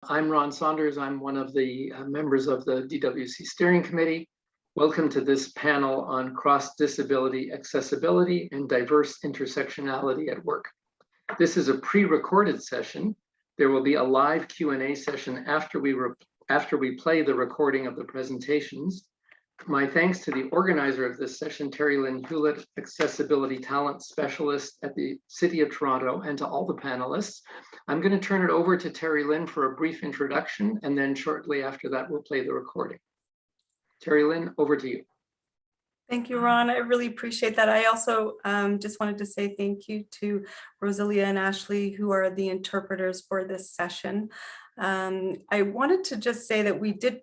I'm Ron Saunders. I'm one of the members of the DWC Steering Committee. Welcome to this panel on cross-disability accessibility and diverse intersectionality at work. This is a pre-recorded session. There will be a live Q&A session after we play the recording of the presentations. My thanks to the organizer of this session, Terry Lynn Hewlett, Accessibility Talent Specialist at the City of Toronto, and to all the panelists. I'm going to turn it over to Terry Lynn for a brief introduction, and then shortly after that, we'll play the recording. Terry Lynn, over to you. Thank you, Ron. I really appreciate that. I also just wanted to say thank you to Rosalia and Ashley, who are the interpreters for this session. I wanted to just say that we did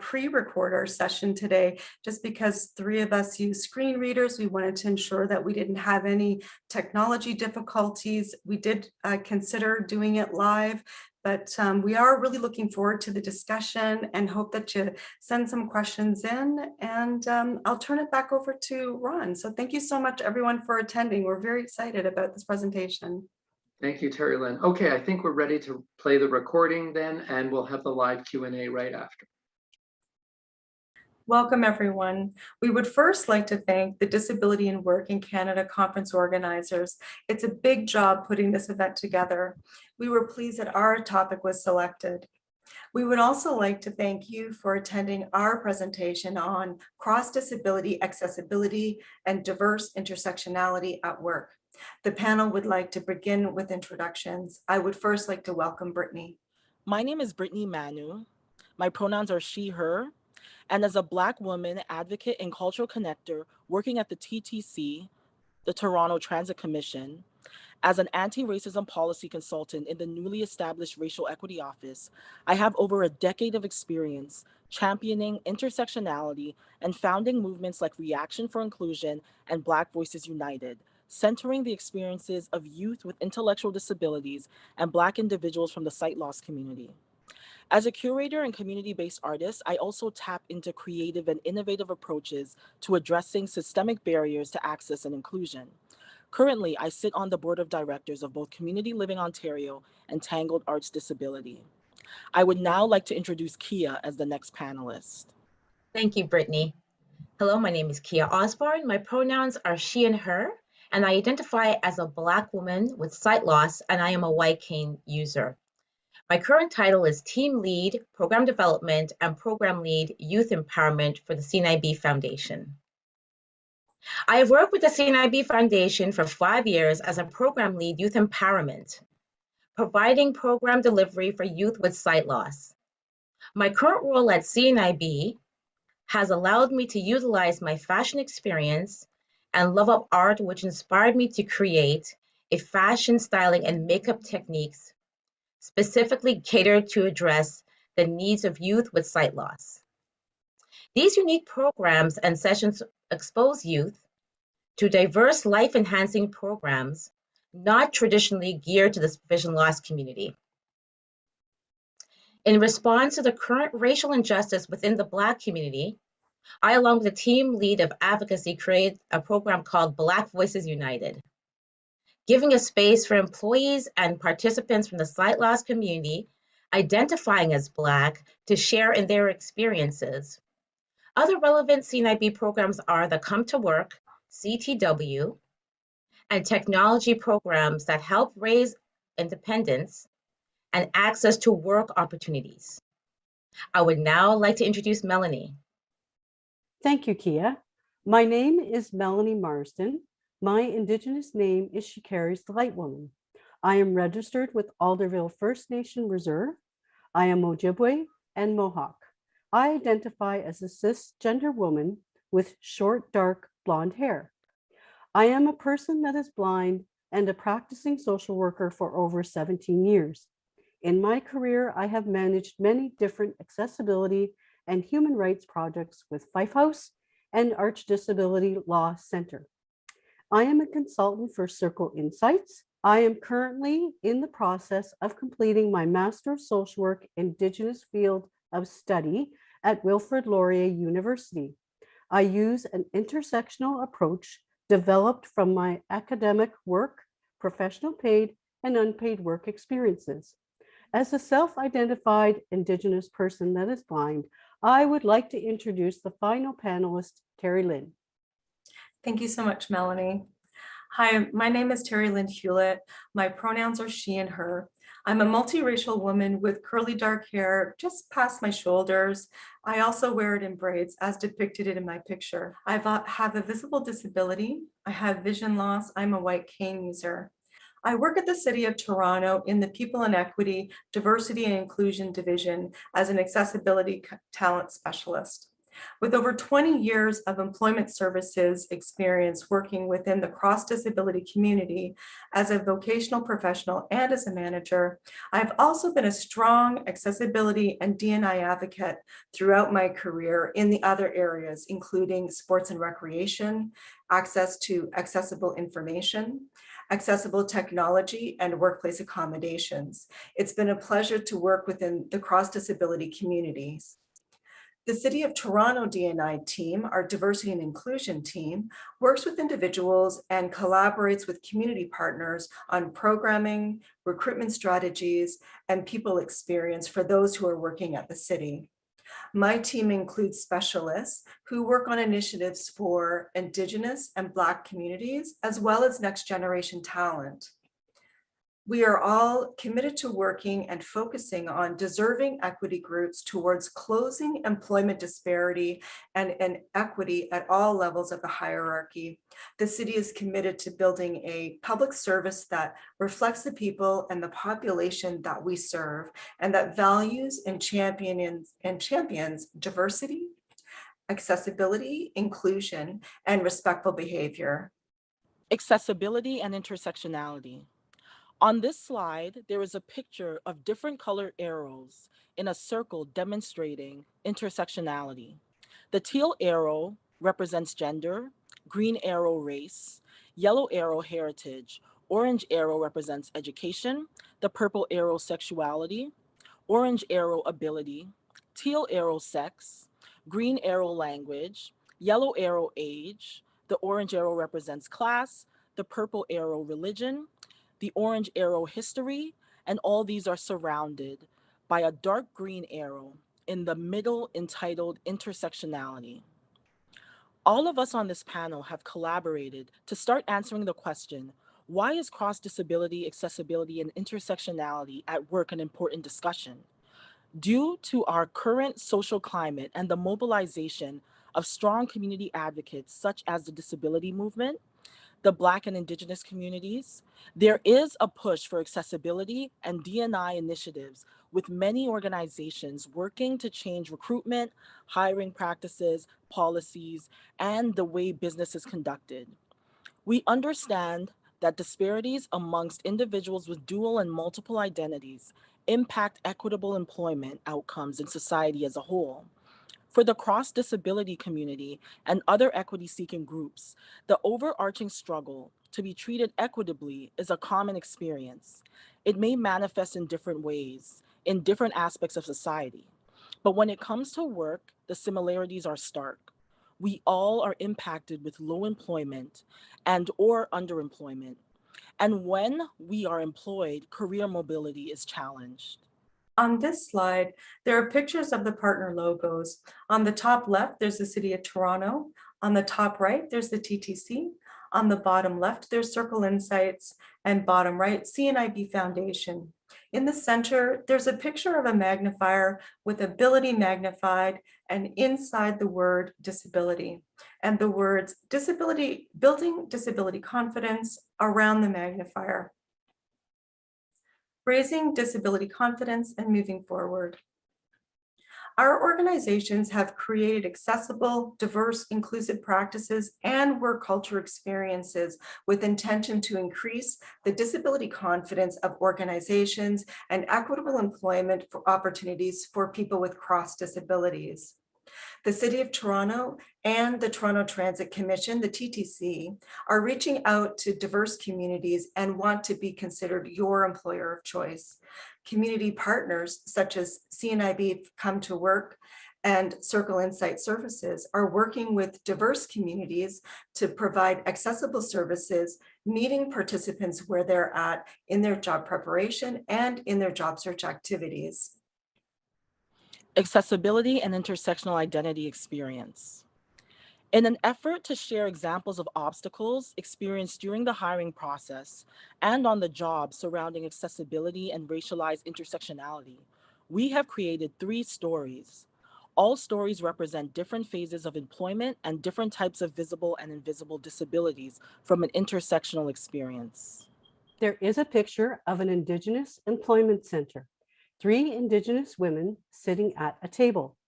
pre-record our session today, just because three of us use screen readers. We wanted to ensure that we didn't have any technology difficulties. We did consider doing it live, but we are really looking forward to the discussion and hope that you send some questions in, and I'll turn it back over to Ron. So thank you so much, everyone, for attending. We're very excited about this presentation. Thank you, Terry Lynn. Okay, I think we're ready to play the recording then, and we'll have the live Q&A right after. Welcome, everyone. We would first like to thank the Disability in Work in Canada conference organizers. It's a big job putting this event together. We were pleased that our topic was selected. We would also like to thank you for attending our presentation on cross-disability accessibility and diverse intersectionality at work. The panel would like to begin with introductions. I would first like to welcome Brittany. My name is Brittany Manu. My pronouns are she, her. And as a Black woman, advocate, and cultural connector working at the TTC, the Toronto Transit Commission, as an anti-racism policy consultant in the newly established Racial Equity Office, I have over a decade of experience championing intersectionality and founding movements like Reaction for Inclusion and Black Voices United, centering the experiences of youth with intellectual disabilities and Black individuals from the sight loss community. As a curator and community-based artist, I also tap into creative and innovative approaches to addressing systemic barriers to access and inclusion. Currently, I sit on the board of directors of both Community Living Ontario and Tangled Arts Disability. I would now like to introduce Kia as the next panelist. Thank you, Brittany. Hello, my name is Kia Osborne. My pronouns are she and her, and I identify as a Black woman with sight loss, and I am a white cane user. My current title is Team Lead, Program Development, and Program Lead, Youth Empowerment for the CNIB Foundation. I have worked with the CNIB Foundation for 5 years as a Program Lead, Youth Empowerment, providing program delivery for youth with sight loss. My current role at CNIB has allowed me to utilize my fashion experience and love of art, which inspired me to create a fashion styling and makeup techniques specifically catered to address the needs of youth with sight loss. These unique programs and sessions expose youth to diverse life-enhancing programs not traditionally geared to the vision loss community. In response to the current racial injustice within the Black community, I, along with the team lead of advocacy, created a program called Black Voices United, giving a space for employees and participants from the sight loss community identifying as Black to share in their experiences. Other relevant CNIB programs are the Come to Work, CTW, and technology programs that help raise independence and access to work opportunities. I would now like to introduce Melanie. Thank you, Kia. My name is Melanie Marsden. My Indigenous name is She Carries the Light Woman. I am registered with Alderville First Nation Reserve. I am Ojibwe and Mohawk. I identify as a cisgender woman with short, dark blonde hair. I am a person that is blind and a practicing social worker for over 17 years. In my career, I have managed many different accessibility and human rights projects with Fife House and Arch Disability Law Center. I am a consultant for Circle Insights. I am currently in the process of completing my Master of Social Work Indigenous field of study at Wilfrid Laurier University. I use an intersectional approach developed from my academic work, professional paid and unpaid work experiences. As a self-identified Indigenous person that is blind, I would like to introduce the final panelist, Terry Lynn. Thank you so much, Melanie. Hi, my name is Terry Lynn Hewlett. My pronouns are she and her. I'm a multiracial woman with curly dark hair just past my shoulders. I also wear it in braids as depicted in my picture. I have a visible disability. I have vision loss. I'm a white cane user. I work at the City of Toronto in the People and Equity, Diversity and Inclusion Division as an accessibility talent specialist. With over 20 years of employment services experience working within the cross-disability community as a vocational professional and as a manager, I've also been a strong accessibility and D&I advocate throughout my career in the other areas, including sports and recreation, access to accessible information, accessible technology, and workplace accommodations. It's been a pleasure to work within the cross-disability communities. The City of Toronto D&I team, our diversity and inclusion team, works with individuals and collaborates with community partners on programming, recruitment strategies, and people experience for those who are working at the city. My team includes specialists who work on initiatives for Indigenous and Black communities, as well as next generation talent. We are all committed to working and focusing on deserving equity groups towards closing employment disparity and inequity at all levels of the hierarchy. The city is committed to building a public service that reflects the people and the population that we serve, and that values and champions diversity, accessibility, inclusion, and respectful behavior. Accessibility and intersectionality. On this slide, there is a picture of different colored arrows in a circle demonstrating intersectionality. The teal arrow represents gender, green arrow race, yellow arrow heritage, orange arrow represents education, the purple arrow sexuality, orange arrow ability, teal arrow sex, green arrow language, yellow arrow age, the orange arrow represents class, the purple arrow religion, the orange arrow history, and all these are surrounded by a dark green arrow in the middle entitled intersectionality. All of us on this panel have collaborated to start answering the question, why is cross-disability, accessibility, and intersectionality at work an important discussion? Due to our current social climate and the mobilization of strong community advocates such as the disability movement, the Black and Indigenous communities, there is a push for accessibility and D&I initiatives with many organizations working to change recruitment, hiring practices, policies, and the way business is conducted. We understand that disparities amongst individuals with dual and multiple identities impact equitable employment outcomes in society as a whole. For the cross-disability community and other equity-seeking groups, the overarching struggle to be treated equitably is a common experience. It may manifest in different ways, in different aspects of society. But when it comes to work, the similarities are stark. We all are impacted with low employment and or underemployment. And when we are employed, career mobility is challenged. On this slide, there are pictures of the partner logos. On the top left, there's the City of Toronto. On the top right, there's the TTC. On the bottom left, there's Circle Insights, and bottom right, CNIB Foundation. In the center, there's a picture of a magnifier with ability magnified, and inside the word disability, and the words disability, building disability confidence around the magnifier. Raising disability confidence and moving forward. Our organizations have created accessible, diverse, inclusive practices and work culture experiences with intention to increase the disability confidence of organizations and equitable employment for opportunities for people with cross disabilities. The City of Toronto and the Toronto Transit Commission, the TTC, are reaching out to diverse communities and want to be considered your employer of choice. Community partners such as CNIB Come to Work and Circle Insight Services are working with diverse communities to provide accessible services, meeting participants where they're at in their job preparation and in their job search activities. Accessibility and intersectional identity experience. In an effort to share examples of obstacles experienced during the hiring process and on the job surrounding accessibility and racialized intersectionality, we have created 3 stories. All stories represent different phases of employment and different types of visible and invisible disabilities from an intersectional experience. There is a picture of an Indigenous employment center. 3 Indigenous women sitting at a table.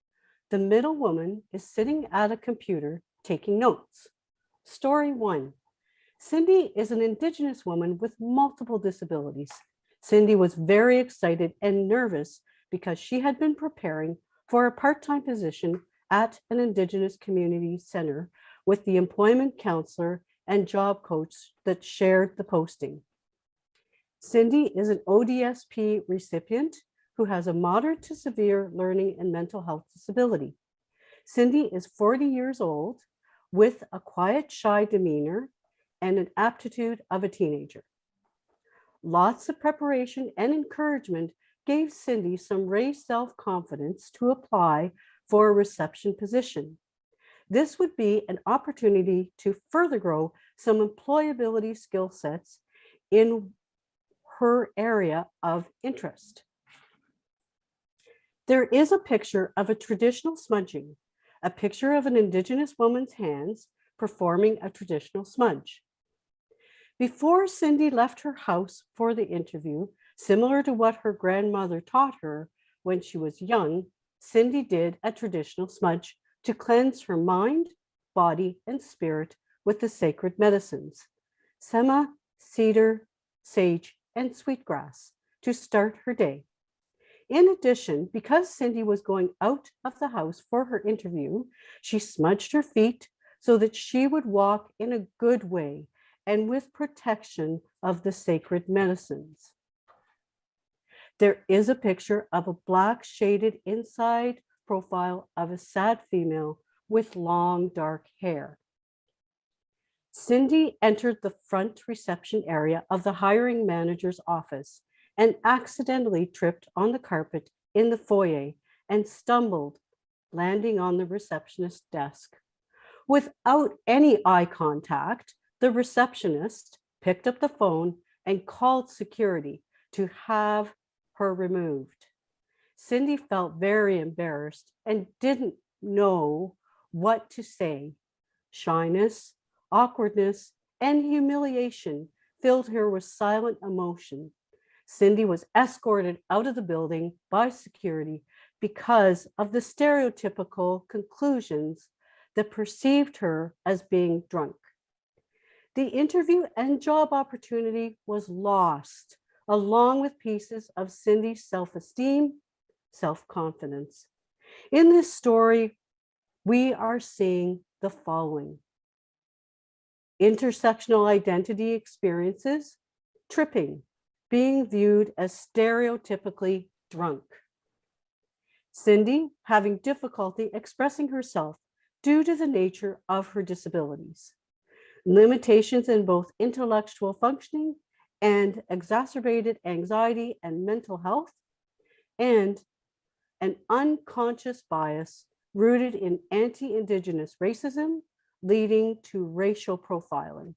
The middle woman is sitting at a computer taking notes. Story 1. Cindy is an Indigenous woman with multiple disabilities. Cindy was very excited and nervous because she had been preparing for a part-time position at an Indigenous community center with the employment counselor and job coach that shared the posting. Cindy is an ODSP recipient who has a moderate to severe learning and mental health disability. Cindy is 40 years old with a quiet, shy demeanor and an aptitude of a teenager. Lots of preparation and encouragement gave Cindy some raised self-confidence to apply for a reception position. This would be an opportunity to further grow some employability skill sets in her area of interest. There is a picture of a traditional smudging, a picture of an Indigenous woman's hands performing a traditional smudge. Before Cindy left her house for the interview, similar to what her grandmother taught her when she was young, Cindy did a traditional smudge to cleanse her mind, body, and spirit with the sacred medicines, sema, cedar, sage, and sweetgrass, to start her day. In addition, because Cindy was going out of the house for her interview, she smudged her feet so that she would walk in a good way and with protection of the sacred medicines. There is a picture of a black shaded inside profile of a sad female with long dark hair. Cindy entered the front reception area of the hiring manager's office and accidentally tripped on the carpet in the foyer and stumbled, landing on the receptionist's desk. Without any eye contact, the receptionist picked up the phone and called security to have her removed. Cindy felt very embarrassed and didn't know what to say. Shyness, awkwardness, and humiliation filled her with silent emotion. Cindy was escorted out of the building by security because of the stereotypical conclusions that perceived her as being drunk. The interview and job opportunity was lost, along with pieces of Cindy's self-esteem, self-confidence. In this story, we are seeing the following: intersectional identity experiences, tripping, being viewed as stereotypically drunk. Cindy having difficulty expressing herself due to the nature of her disabilities. Limitations in both intellectual functioning and exacerbated anxiety and mental health, and an unconscious bias rooted in anti-Indigenous racism, leading to racial profiling.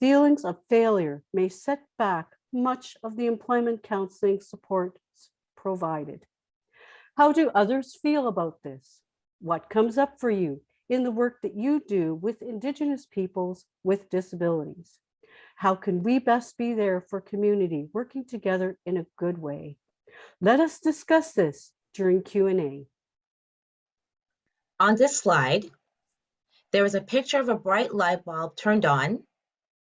Feelings of failure may set back much of the employment counseling support provided. How do others feel about this? What comes up for you in the work that you do with Indigenous peoples with disabilities? How can we best be there for community working together in a good way? Let us discuss this during Q&A. On this slide, there is a picture of a bright light bulb turned on,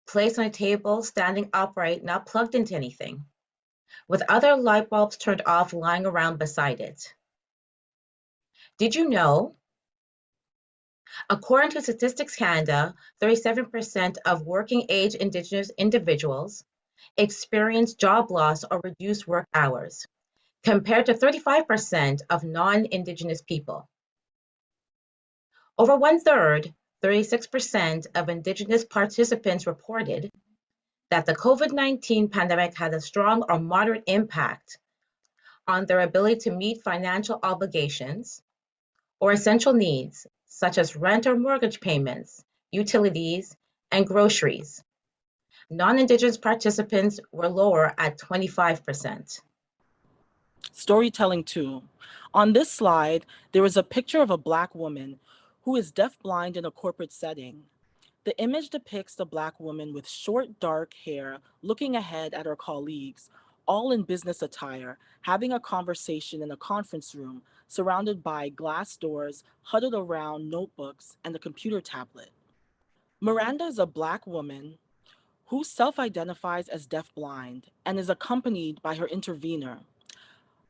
placed on a table, standing upright, not plugged into anything, with other light bulbs turned off lying around beside it. Did you know? According to Statistics Canada, 37% of working age Indigenous individuals experience job loss or reduced work hours. compared to 35% of non-Indigenous people. Over 1/3, 36% of Indigenous participants reported that the COVID-19 pandemic had a strong or moderate impact on their ability to meet financial obligations or essential needs, such as rent or mortgage payments, utilities, and groceries. Non-Indigenous participants were lower at 25%. Storytelling 2. On this slide, there is a picture of a Black woman who is deafblind in a corporate setting. The image depicts the Black woman with short, dark hair looking ahead at her colleagues, all in business attire, having a conversation in a conference room, surrounded by glass doors, huddled around notebooks and a computer tablet. Miranda is a Black woman who self-identifies as deafblind and is accompanied by her intervener,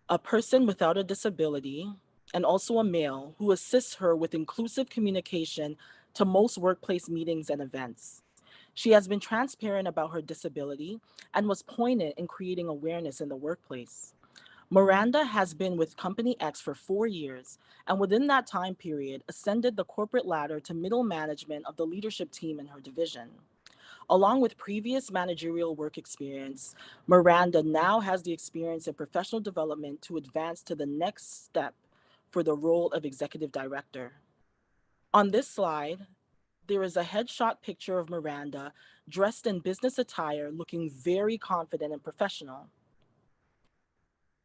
a person without a disability, and also a male who assists her with inclusive communication to most workplace meetings and events. She has been transparent about her disability and was poignant in creating awareness in the workplace. Miranda has been with Company X for 4 years, and within that time period, ascended the corporate ladder to middle management of the leadership team in her division. Along with previous managerial work experience, Miranda now has the experience in professional development to advance to the next step for the role of executive director. On this slide, there is a headshot picture of Miranda dressed in business attire, looking very confident and professional.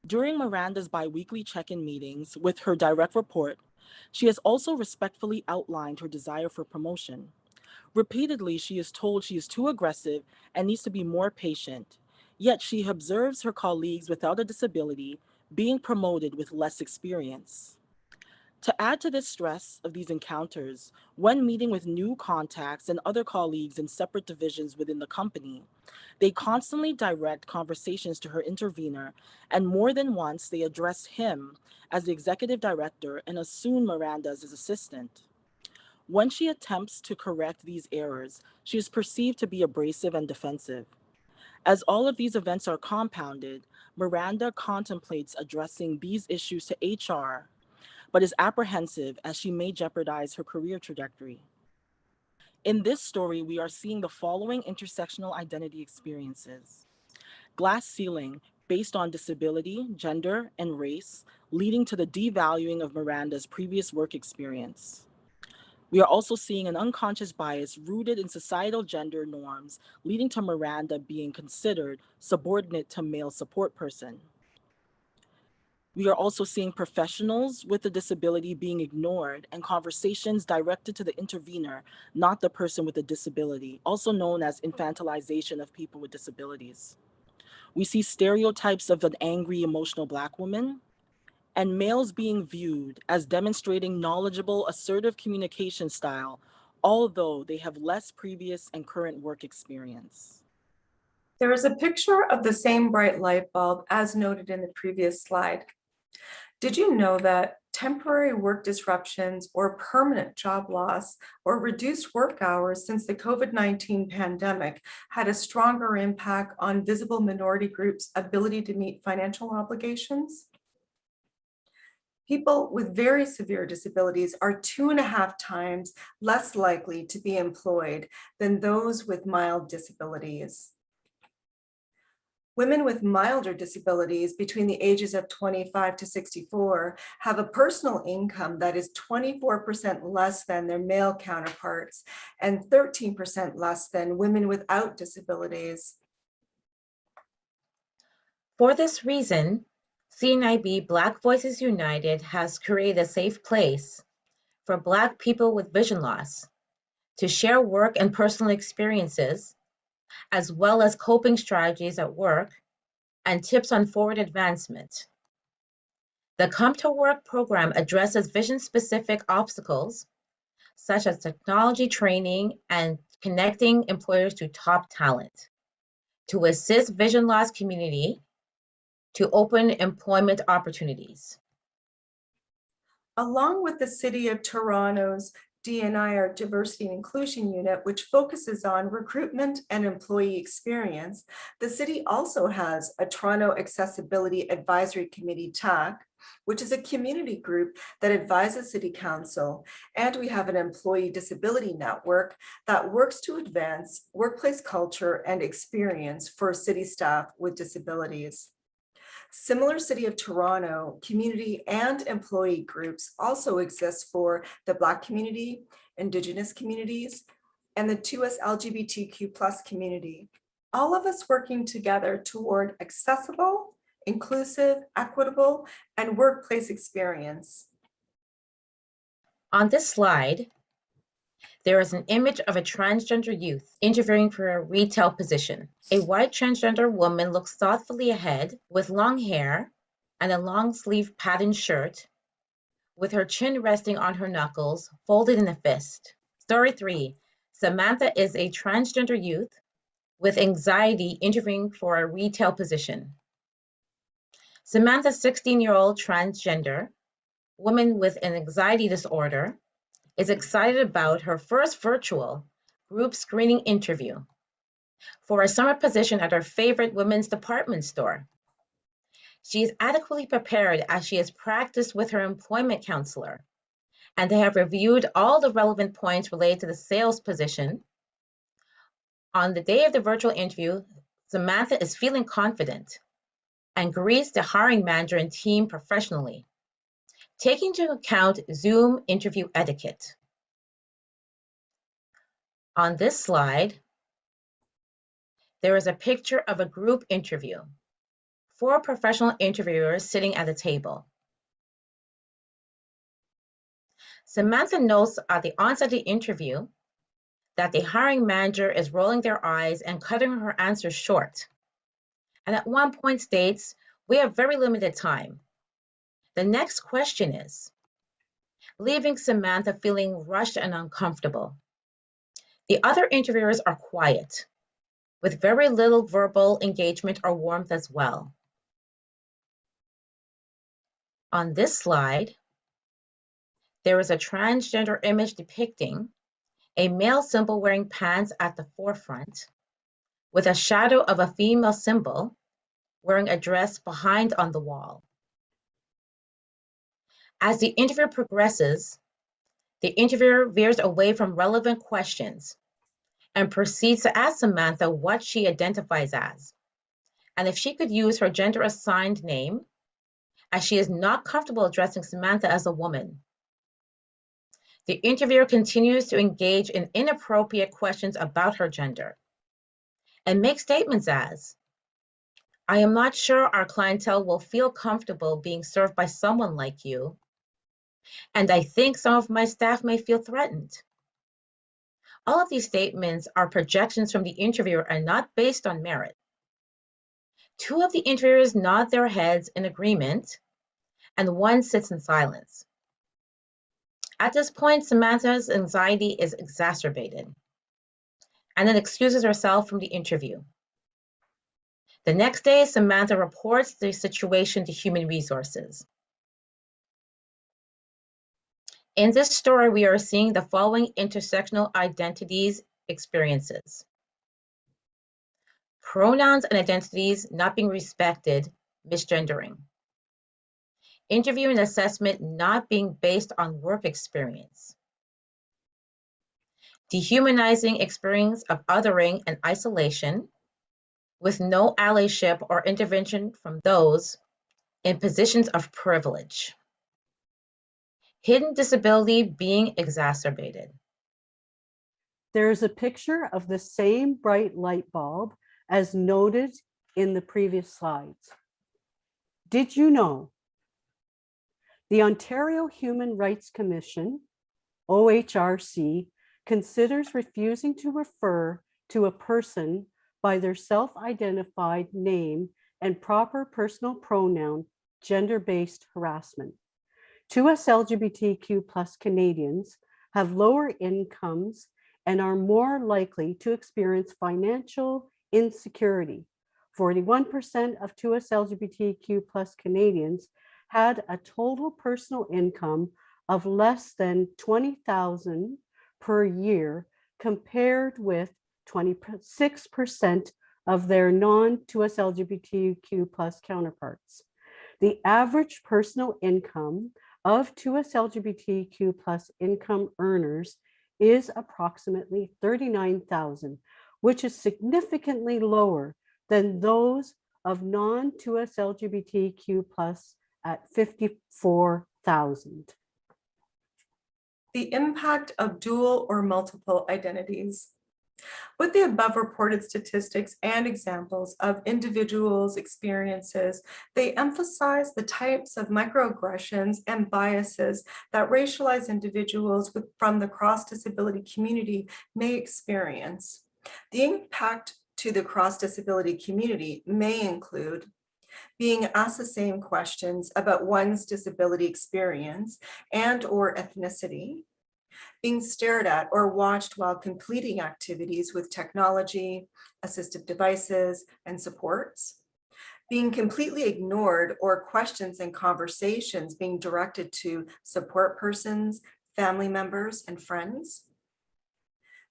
During Miranda's bi-weekly check-in meetings with her direct report, she has also respectfully outlined her desire for promotion. Repeatedly, she is told she is too aggressive and needs to be more patient, yet she observes her colleagues without a disability being promoted with less experience. To add to this stress of these encounters, when meeting with new contacts and other colleagues in separate divisions within the company, they constantly direct conversations to her intervener, and more than once they address him as the executive director and assume Miranda as his assistant. When she attempts to correct these errors, she is perceived to be abrasive and defensive. As all of these events are compounded, Miranda contemplates addressing these issues to HR, but is apprehensive as she may jeopardize her career trajectory. In this story, we are seeing the following intersectional identity experiences: glass ceiling based on disability, gender, and race, leading to the devaluing of Miranda's previous work experience. We are also seeing an unconscious bias rooted in societal gender norms, leading to Miranda being considered subordinate to male support person. We are also seeing professionals with a disability being ignored and conversations directed to the intervener, not the person with a disability, also known as infantilization of people with disabilities. We see stereotypes of an angry, emotional Black woman, and males being viewed as demonstrating knowledgeable, assertive communication style, although they have less previous and current work experience. There is a picture of the same bright light bulb as noted in the previous slide. Did you know that temporary work disruptions or permanent job loss or reduced work hours since the COVID-19 pandemic had a stronger impact on visible minority groups' ability to meet financial obligations? People with very severe disabilities are 2.5 times less likely to be employed than those with mild disabilities. Women with milder disabilities between the ages of 25 to 64 have a personal income that is 24% less than their male counterparts and 13% less than women without disabilities. For this reason, CNIB Black Voices United has created a safe place for Black people with vision loss to share work and personal experiences, as well as coping strategies at work and tips on forward advancement. The Come to Work program addresses vision-specific obstacles, such as technology training and connecting employers to top talent, to assist vision loss community to open employment opportunities. Along with the City of Toronto's D&I, our Diversity and Inclusion Unit, which focuses on recruitment and employee experience, the city also has a Toronto Accessibility Advisory Committee, TAC, which is a community group that advises City Council. And we have an employee disability network that works to advance workplace culture and experience for city staff with disabilities. Similar City of Toronto community and employee groups also exist for the Black community, Indigenous communities, and the 2S LGBTQ+ community. All of us working together toward accessible, inclusive, equitable, and workplace experience. On this slide, there is an image of a transgender youth interviewing for a retail position. A white transgender woman looks thoughtfully ahead with long hair and a long sleeve patterned shirt with her chin resting on her knuckles, folded in a fist. Story 3, Samantha is a transgender youth with anxiety interviewing for a retail position. Samantha, 16-year-old transgender woman with an anxiety disorder, is excited about her first virtual group screening interview for a summer position at her favorite women's department store. She is adequately prepared as she has practiced with her employment counselor, and they have reviewed all the relevant points related to the sales position. On the day of the virtual interview, Samantha is feeling confident and greets the hiring manager and team professionally, taking into account Zoom interview etiquette. On this slide, there is a picture of a group interview. 4 professional interviewers sitting at a table. Samantha notes at the onset of the interview that the hiring manager is rolling their eyes and cutting her answers short. And at one point states, "We have very limited time." The next question is, leaving Samantha feeling rushed and uncomfortable. The other interviewers are quiet, with very little verbal engagement or warmth as well. On this slide, there is a transgender image depicting a male symbol wearing pants at the forefront, with a shadow of a female symbol wearing a dress behind on the wall. As the interview progresses, the interviewer veers away from relevant questions and proceeds to ask Samantha what she identifies as, and if she could use her gender-assigned name, as she is not comfortable addressing Samantha as a woman. The interviewer continues to engage in inappropriate questions about her gender and makes statements as, "I am not sure our clientele will feel comfortable being served by someone like you, and I think some of my staff may feel threatened." All of these statements are projections from the interviewer and not based on merit. 2 of the interviewers nod their heads in agreement, and 1 sits in silence. At this point, Samantha's anxiety is exacerbated and then excuses herself from the interview. The next day, Samantha reports the situation to Human Resources. In this story, we are seeing the following intersectional identities experiences. Pronouns and identities not being respected, misgendering. Interview and assessment not being based on work experience. Dehumanizing experience of othering and isolation, with no allyship or intervention from those in positions of privilege. Hidden disability being exacerbated. There is a picture of the same bright light bulb as noted in the previous slides. Did you know the Ontario Human Rights Commission, OHRC, considers refusing to refer to a person by their self-identified name and proper personal pronoun gender-based harassment? 2S LGBTQ+ Canadians have lower incomes and are more likely to experience financial insecurity. 41% of 2S LGBTQ+ Canadians had a total personal income of less than 20,000 per year, compared with 26% of their non-2S LGBTQ plus counterparts. The average personal income of 2S LGBTQ plus income earners is approximately 39,000, which is significantly lower than those of non-2S LGBTQ plus at 54,000. The impact of dual or multiple identities. With the above reported statistics and examples of individuals' experiences, they emphasize the types of microaggressions and biases that racialized individuals from the cross-disability community may experience. The impact to the cross-disability community may include being asked the same questions about one's disability experience and/or ethnicity, being stared at or watched while completing activities with technology, assistive devices, and supports, being completely ignored or questions and conversations being directed to support persons, family members, and friends,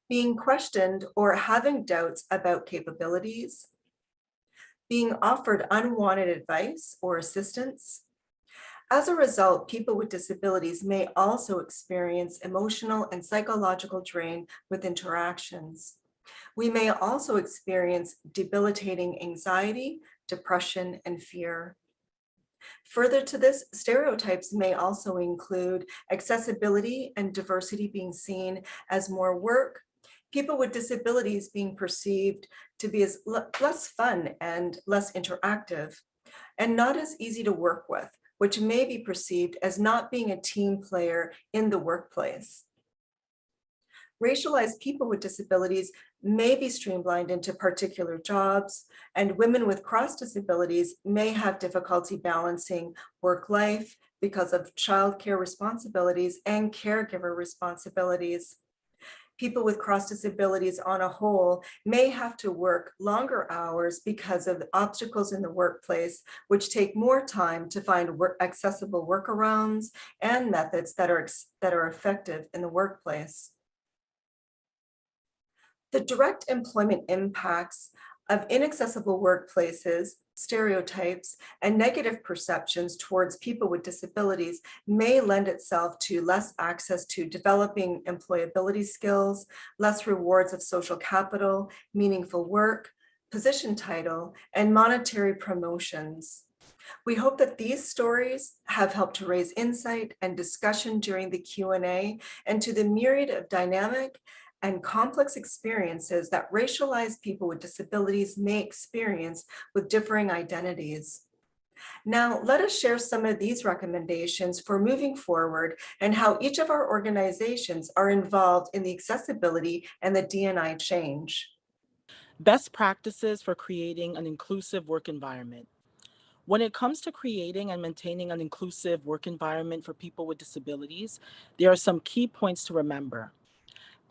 being questioned or having doubts about capabilities, being offered unwanted advice or assistance. As a result, people with disabilities may also experience emotional and psychological drain with interactions. We may also experience debilitating anxiety, depression, and fear. Further to this, stereotypes may also include accessibility and diversity being seen as more work, people with disabilities being perceived to be as less fun and less interactive, and not as easy to work with, which may be perceived as not being a team player in the workplace. Racialized people with disabilities may be streamlined into particular jobs, and women with cross disabilities may have difficulty balancing work life because of childcare responsibilities and caregiver responsibilities. People with cross disabilities on a whole may have to work longer hours because of obstacles in the workplace, which take more time to find accessible workarounds and methods that are effective in the workplace. The direct employment impacts of inaccessible workplaces, stereotypes, and negative perceptions towards people with disabilities may lend itself to less access to developing employability skills, less rewards of social capital, meaningful work, position title, and monetary promotions. We hope that these stories have helped to raise insight and discussion during the Q&A and to the myriad of dynamic and complex experiences that racialized people with disabilities may experience with differing identities. Now, let us share some of these recommendations for moving forward and how each of our organizations are involved in the accessibility and the D&I change. Best practices for creating an inclusive work environment. When it comes to creating and maintaining an inclusive work environment for people with disabilities, there are some key points to remember.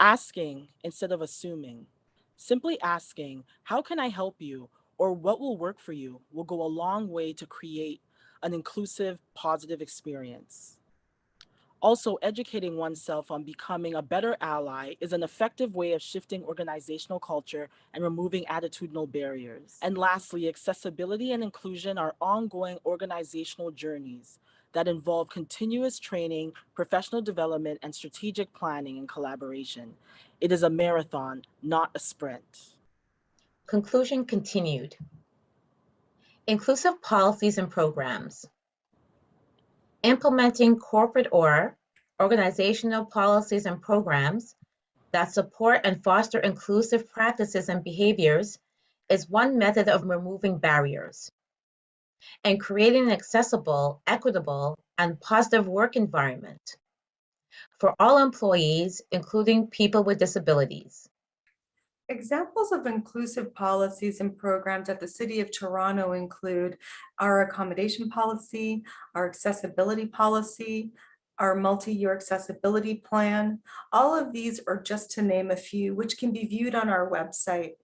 Asking instead of assuming. Simply asking, how can I help you, or what will work for you, will go a long way to create an inclusive, positive experience. Also, educating oneself on becoming a better ally is an effective way of shifting organizational culture and removing attitudinal barriers. And lastly, accessibility and inclusion are ongoing organizational journeys that involve continuous training, professional development, and strategic planning and collaboration. It is a marathon, not a sprint. Conclusion continued. Inclusive policies and programs. Implementing corporate or organizational policies and programs that support and foster inclusive practices and behaviors is one method of removing barriers and creating an accessible, equitable, and positive work environment for all employees, including people with disabilities. Examples of inclusive policies and programs at the City of Toronto include our accommodation policy, our accessibility policy, our multi-year accessibility plan. All of these are just to name a few, which can be viewed on our website.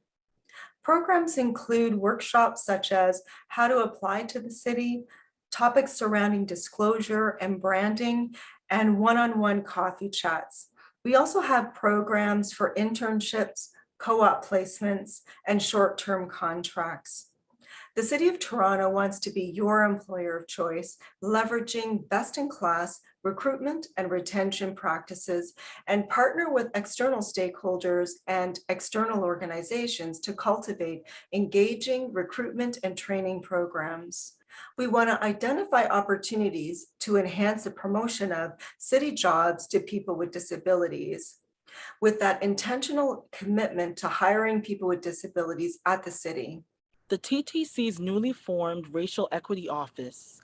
Programs include workshops such as how to apply to the city, topics surrounding disclosure and branding, and one-on-one coffee chats. We also have programs for internships, co-op placements, and short-term contracts. The City of Toronto wants to be your employer of choice, leveraging best-in-class recruitment and retention practices, and partner with external stakeholders and external organizations to cultivate engaging recruitment and training programs. We want to identify opportunities to enhance the promotion of city jobs to people with disabilities, with that intentional commitment to hiring people with disabilities at the city. The TTC's newly formed Racial Equity Office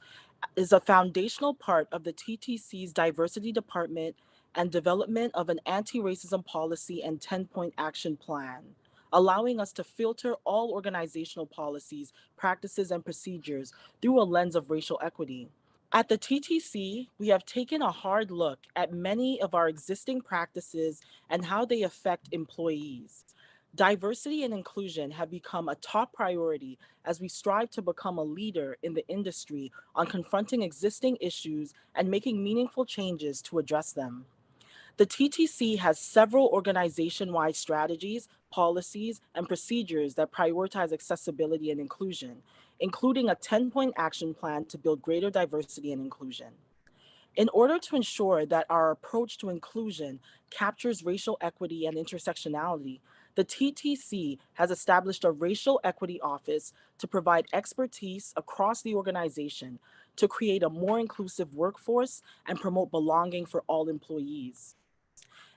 is a foundational part of the TTC's Diversity Department and development of an anti-racism policy and 10-point action plan, allowing us to filter all organizational policies, practices, and procedures through a lens of racial equity. At the TTC, we have taken a hard look at many of our existing practices and how they affect employees. Diversity and inclusion have become a top priority as we strive to become a leader in the industry on confronting existing issues and making meaningful changes to address them. The TTC has several organization-wide strategies, policies, and procedures that prioritize accessibility and inclusion, including a 10-point action plan to build greater diversity and inclusion. In order to ensure that our approach to inclusion captures racial equity and intersectionality, the TTC has established a Racial Equity Office to provide expertise across the organization to create a more inclusive workforce and promote belonging for all employees.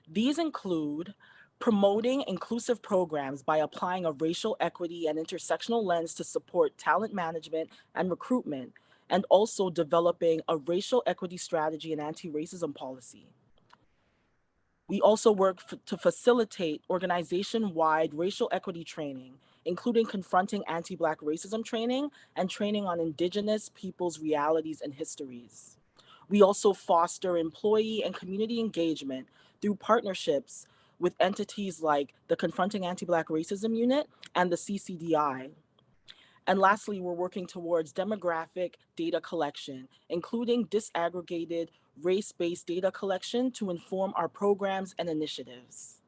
These include promoting inclusive programs by applying a racial equity and intersectional lens to support talent management and recruitment, and also developing a racial equity strategy and anti-racism policy. We also work to facilitate organization-wide racial equity training, including confronting anti-Black racism training and training on Indigenous peoples' realities and histories. We also foster employee and community engagement through partnerships with entities like the Confronting Anti-Black Racism Unit and the CCDI. And lastly, we're working towards demographic data collection, including disaggregated race-based data collection to inform our programs and initiatives.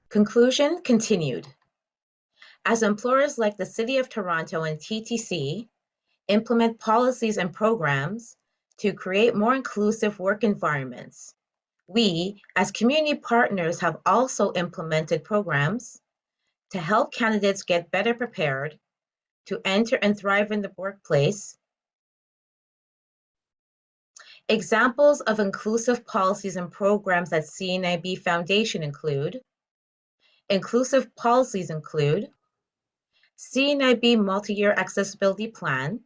Conclusion continued. As employers like the City of Toronto and TTC implement policies and programs to create more inclusive work environments, we, as community partners, have also implemented programs to help candidates get better prepared to enter and thrive in the workplace. Examples of inclusive policies and programs at CNIB Foundation include inclusive policies include CNIB Multi-Year Accessibility Plan.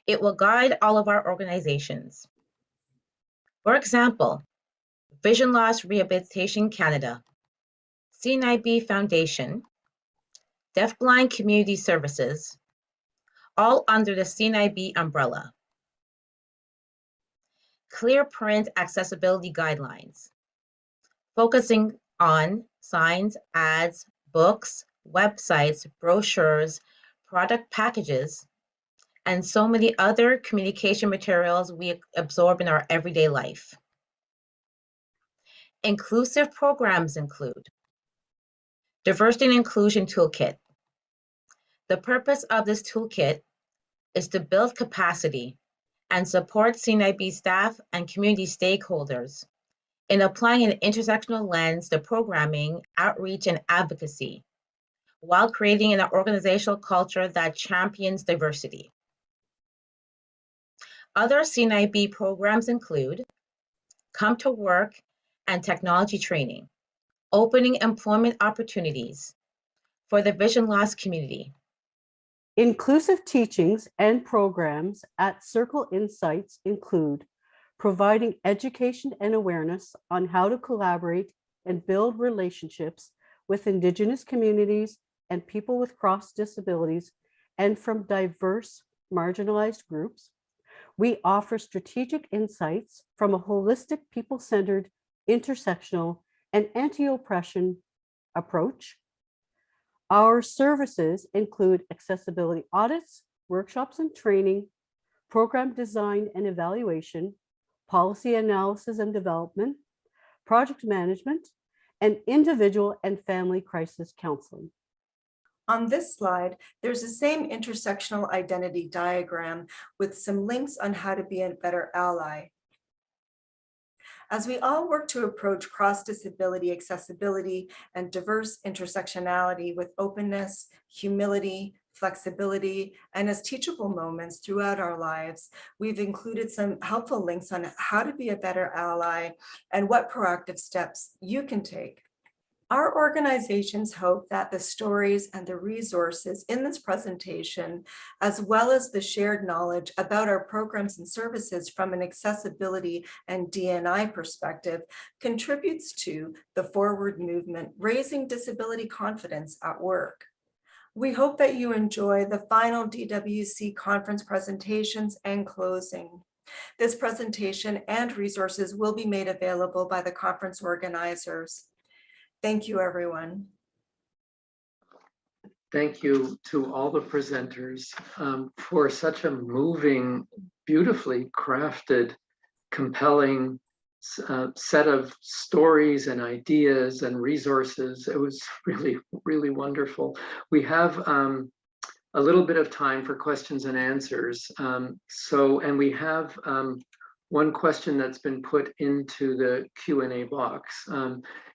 It will guide all of our organizations. For example, Vision Loss Rehabilitation Canada, CNIB Foundation, Deafblind Community Services, all under the CNIB umbrella. Clear print accessibility guidelines, focusing on signs, ads, books, websites, brochures, product packages, and so many other communication materials we absorb in our everyday life. Inclusive programs include Diversity and Inclusion Toolkit. The purpose of this toolkit is to build capacity and support CNIB staff and community stakeholders in applying an intersectional lens to programming, outreach, and advocacy, while creating an organizational culture that champions diversity. Other CNIB programs include Come to Work and technology training, opening employment opportunities for the vision loss community. Inclusive teachings and programs at Circle Insights include providing education and awareness on how to collaborate and build relationships with Indigenous communities and people with cross disabilities and from diverse marginalized groups. We offer strategic insights from a holistic, people-centered, intersectional, and anti-oppression approach. Our services include accessibility audits, workshops and training, program design and evaluation, policy analysis and development, project management, and individual and family crisis counseling. On this slide, there's the same intersectional identity diagram with some links on how to be a better ally. As we all work to approach cross-disability accessibility and diverse intersectionality with openness, humility, flexibility, and as teachable moments throughout our lives, we've included some helpful links on how to be a better ally and what proactive steps you can take. Our organizations hope that the stories and the resources in this presentation, as well as the shared knowledge about our programs and services from an accessibility and D&I perspective, contributes to the forward movement, raising disability confidence at work. We hope that you enjoy the final DWC conference presentations and closing. This presentation and resources will be made available by the conference organizers. Thank you, everyone. Thank you to all the presenters for such a moving, beautifully crafted, compelling set of stories and ideas and resources. It was really, really wonderful. We have a little bit of time for questions and answers. And we have one question that's been put into the Q&A box.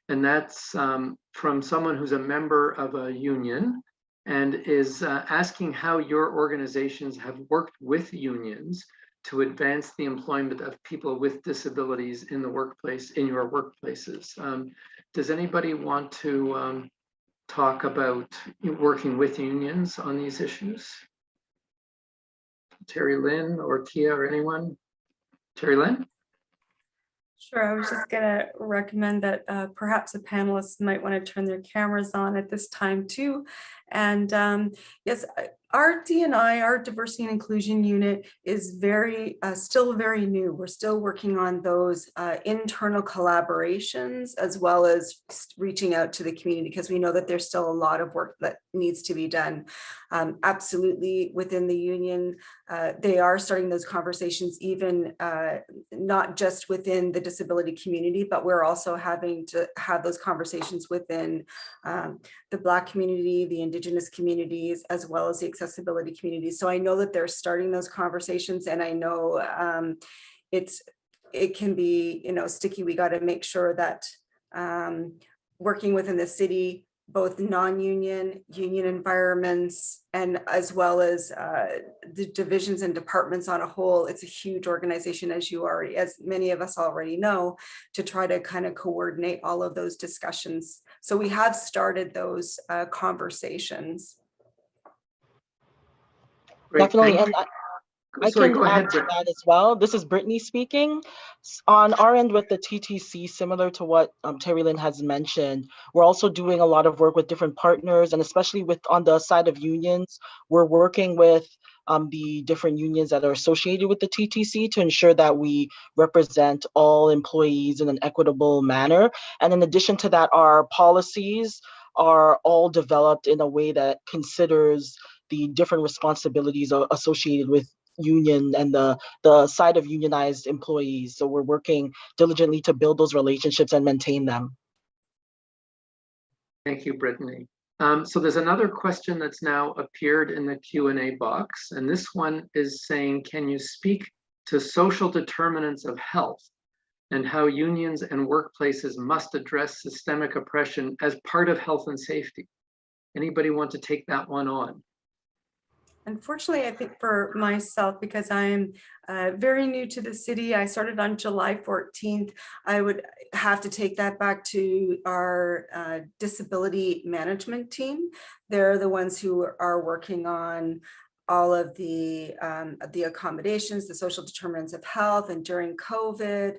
And that's from someone who's a member of a union and is asking how your organizations have worked with unions to advance the employment of people with disabilities in the workplace, in your workplaces. Does anybody want to talk about working with unions on these issues? Terry Lynn or Kia or anyone? Terry Lynn? Sure, I was just going to recommend that perhaps the panelists might want to turn their cameras on at this time too. And yes, our D&I, our diversity and inclusion unit, is still very new. We're still working on those internal collaborations as well as reaching out to the community, because we know that there's still a lot of work that needs to be done. Absolutely, within the union, they are starting those conversations, even not just within the disability community, but we're also having to have those conversations within the Black community, the Indigenous communities, as well as the accessibility community. So I know that they're starting those conversations, and I know it can be, sticky. We got to make sure that working within the city, both non-union, union environments, and as well as the divisions and departments on a whole, it's a huge organization, as many of us already know, to try to kind of coordinate all of those discussions. So we have started those conversations. Great, Definitely, and I Sorry, can go ahead, add to Britt. that as well. This is Brittany speaking. On our end with the TTC, similar to what Terry Lynn has mentioned, we're also doing a lot of work with different partners, and especially on the side of unions, we're working with the different unions that are associated with the TTC to ensure that we represent all employees in an equitable manner. And in addition to that, our policies are all developed in a way that considers the different responsibilities associated with union and the side of unionized employees. So we're working diligently to build those relationships and maintain them. Thank you, Brittany. So there's another question that's now appeared in the Q&A box, and this one is saying, can you speak to social determinants of health and how unions and workplaces must address systemic oppression as part of health and safety? Anybody want to take that one on? Unfortunately, I think for myself, because I'm very new to the city, I started on July 14th. I would have to take that back to our disability management team. They're the ones who are working on all of the accommodations, the social determinants of health, and during COVID,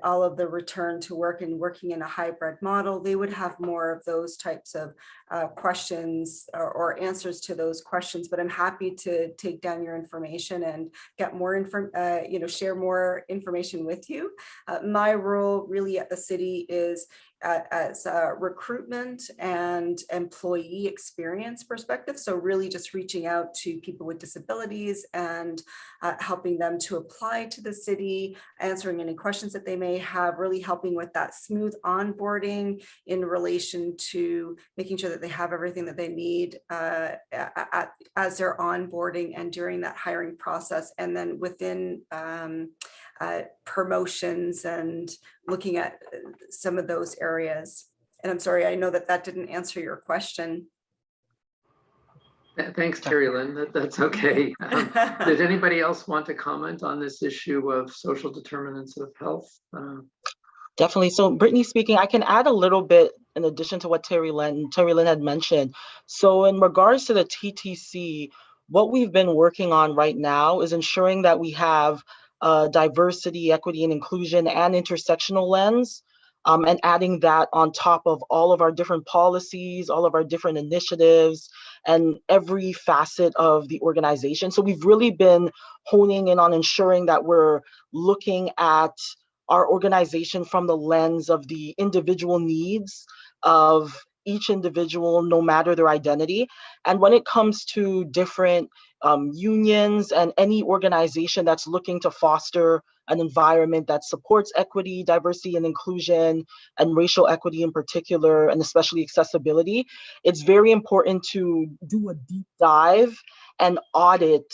all of the return to work and working in a hybrid model. They would have more of those types of questions or answers to those questions, but I'm happy to take down your information and get more share more information with you. My role really at the city is as a recruitment and employee experience perspective. So really just reaching out to people with disabilities and helping them to apply to the city, answering any questions that they may have, really helping with that smooth onboarding in relation to making sure that they have everything that they need as they're onboarding and during that hiring process. And then within promotions and looking at some of those areas. And I'm sorry, I know that that didn't answer your question. Thanks, Terry Lynn. That's okay. Did anybody else want to comment on this issue of social determinants of health? Definitely. So Brittany speaking, I can add a little bit in addition to what Terry Lynn had mentioned. So in regards to the TTC, what we've been working on right now is ensuring that we have diversity, equity, and inclusion and intersectional lens, and adding that on top of all of our different policies, all of our different initiatives, and every facet of the organization. So we've really been honing in on ensuring that we're looking at our organization from the lens of the individual needs of each individual, no matter their identity. And when it comes to different unions and any organization that's looking to foster an environment that supports equity, diversity, and inclusion, and racial equity in particular, and especially accessibility, it's very important to do a deep dive and audit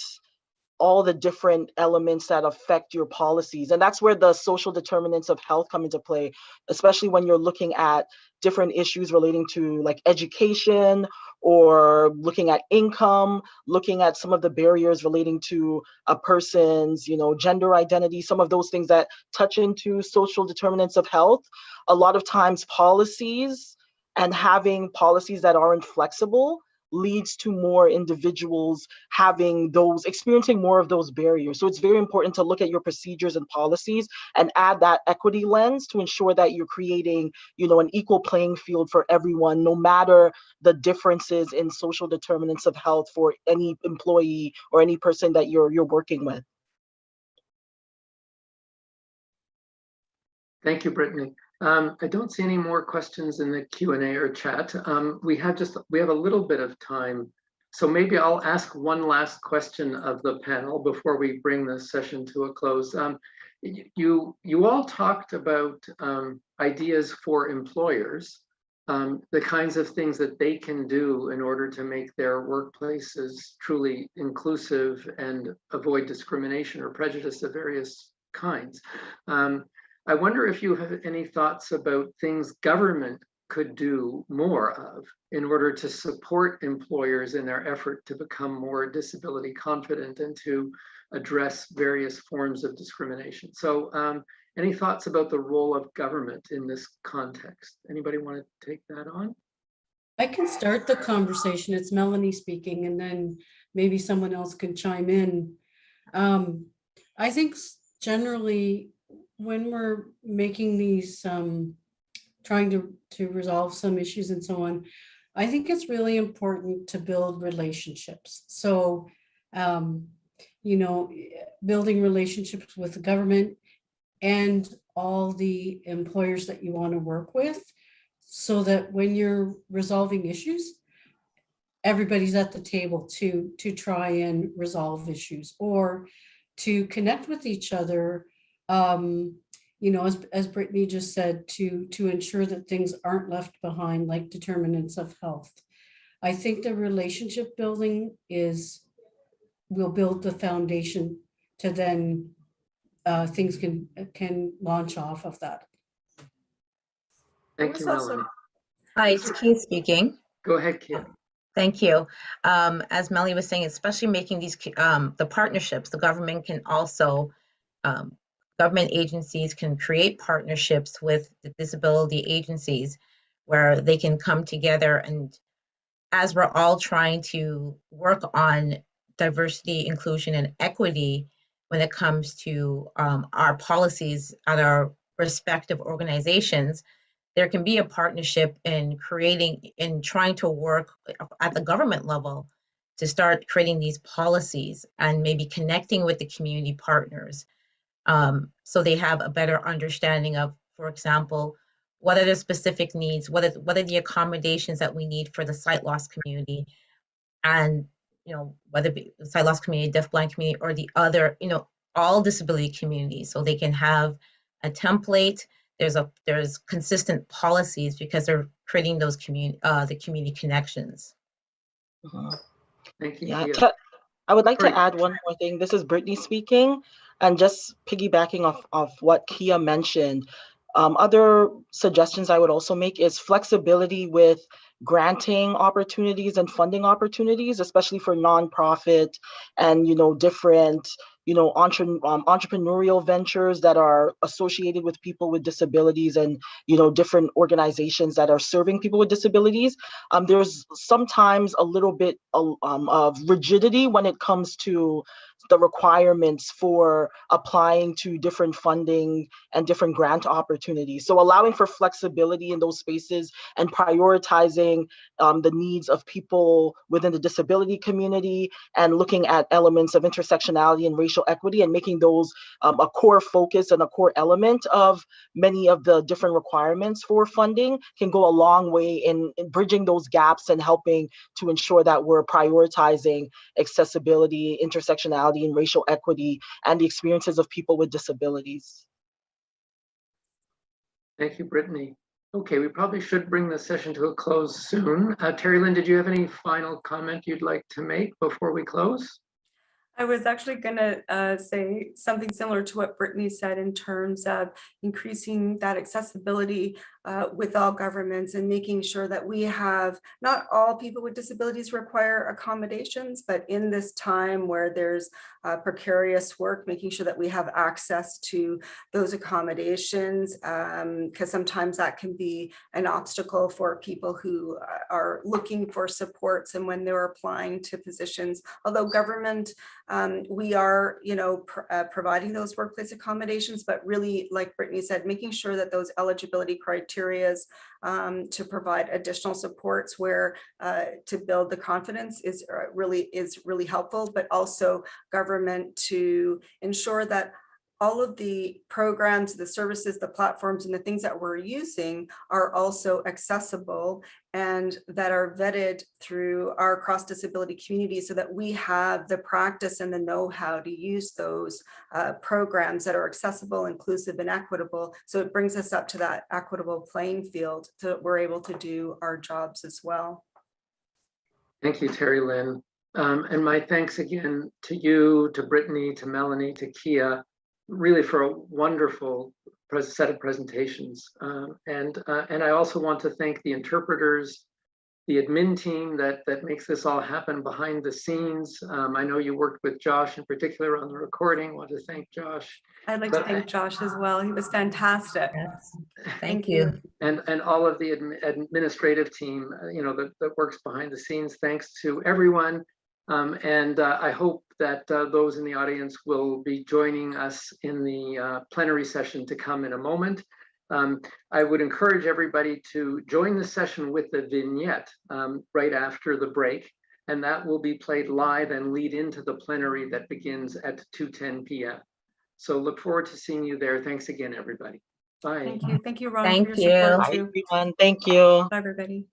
all the different elements that affect your policies. And that's where the social determinants of health come into play, especially when you're looking at different issues relating to like education or looking at income, looking at some of the barriers relating to a person's, gender identity, some of those things that touch into social determinants of health. A lot of times policies and having policies that aren't flexible leads to more individuals experiencing more of those barriers. So it's very important to look at your procedures and policies and add that equity lens to ensure that you're creating, an equal playing field for everyone, no matter the differences in social determinants of health for any employee or any person that you're working with. Thank you, Brittany. I don't see any more questions in the Q&A or chat. We have a little bit of time. So maybe I'll ask one last question of the panel before we bring this session to a close. You all talked about ideas for employers, the kinds of things that they can do in order to make their workplaces truly inclusive and avoid discrimination or prejudice of various kinds. I wonder if you have any thoughts about things government could do more of in order to support employers in their effort to become more disability confident and to address various forms of discrimination. So any thoughts about the role of government in this context? Anybody want to take that on? I can start the conversation. It's Melanie speaking, and then maybe someone else can chime in. I think generally, when we're making these, trying to resolve some issues and so on, I think it's really important to build relationships. So, building relationships with the government and all the employers that you want to work with, so that when you're resolving issues, everybody's at the table to try and resolve issues or to connect with each other. As Brittany just said, to ensure that things aren't left behind, like determinants of health. I think the relationship building will build the foundation to then things can launch off of that. Thank you, Melanie. Hi, it's Kia speaking. Go ahead, Kia. Thank you. As Melanie was saying, especially making these the partnerships, the government can also government agencies can create partnerships with the disability agencies where they can come together, and as we're all trying to work on diversity, inclusion, and equity when it comes to our policies at our respective organizations, there can be a partnership in trying to work at the government level to start creating these policies and maybe connecting with the community partners. So they have a better understanding of, for example, what are their specific needs, what are the accommodations that we need for the sight loss community, and whether it be the sight loss community, deafblind community, or the other, all disability communities, so they can have a template. There's consistent policies because they're creating those the community connections. Thank you, Yeah, Kia. I would like Sorry. to add one more thing. This is Brittany speaking, and just piggybacking off what Kia mentioned. Other suggestions I would also make is flexibility with granting opportunities and funding opportunities, especially for nonprofit and different entrepreneurial ventures that are associated with people with disabilities, and different organizations that are serving people with disabilities. There's sometimes a little bit of rigidity when it comes to the requirements for applying to different funding and different grant opportunities. So allowing for flexibility in those spaces and prioritizing the needs of people within the disability community, and looking at elements of intersectionality and racial equity, and making those a core focus and a core element of many of the different requirements for funding, can go a long way in bridging those gaps and helping to ensure that we're prioritizing accessibility, intersectionality, and racial equity, and the experiences of people with disabilities. Thank you, Brittany. Okay, we probably should bring the session to a close soon. Terry Lynn, did you have any final comment you'd like to make before we close? I was actually going to say something similar to what Brittany said in terms of increasing that accessibility with all governments, and making sure that we have, not all people with disabilities require accommodations, but in this time where there's precarious work, making sure that we have access to those accommodations, because sometimes that can be an obstacle for people who are looking for supports and when they're applying to positions. Although government, we are, providing those workplace accommodations, but really, like Brittany said, making sure that those eligibility criteria to provide additional supports where to build the confidence is really helpful, but also government to ensure that all of the programs, the services, the platforms, and the things that we're using are also accessible and that are vetted through our cross-disability community, so that we have the practice and the know-how to use those programs that are accessible, inclusive, and equitable. So it brings us up to that equitable playing field so that we're able to do our jobs as well. Thank you, Terry Lynn. And my thanks again to you, to Brittany, to Melanie, to Kia, really for a wonderful set of presentations. And I also want to thank the interpreters, the admin team that makes this all happen behind the scenes. I know you worked with Josh in particular on the recording. I want to thank Josh. I'd like to thank Josh as well. He was fantastic. Yes. Thank you. And all of the administrative team, that works behind the scenes. Thanks to everyone. And I hope that those in the audience will be joining us in the plenary session to come in a moment. I would encourage everybody to join the session with the vignette right after the break, and that will be played live and lead into the plenary that begins at 2:10 p.m. So look forward to seeing you there. Thanks again, everybody. Bye. Thank you, Ron, Thank for your support Bye, too. everyone. Thank you. Bye, everybody.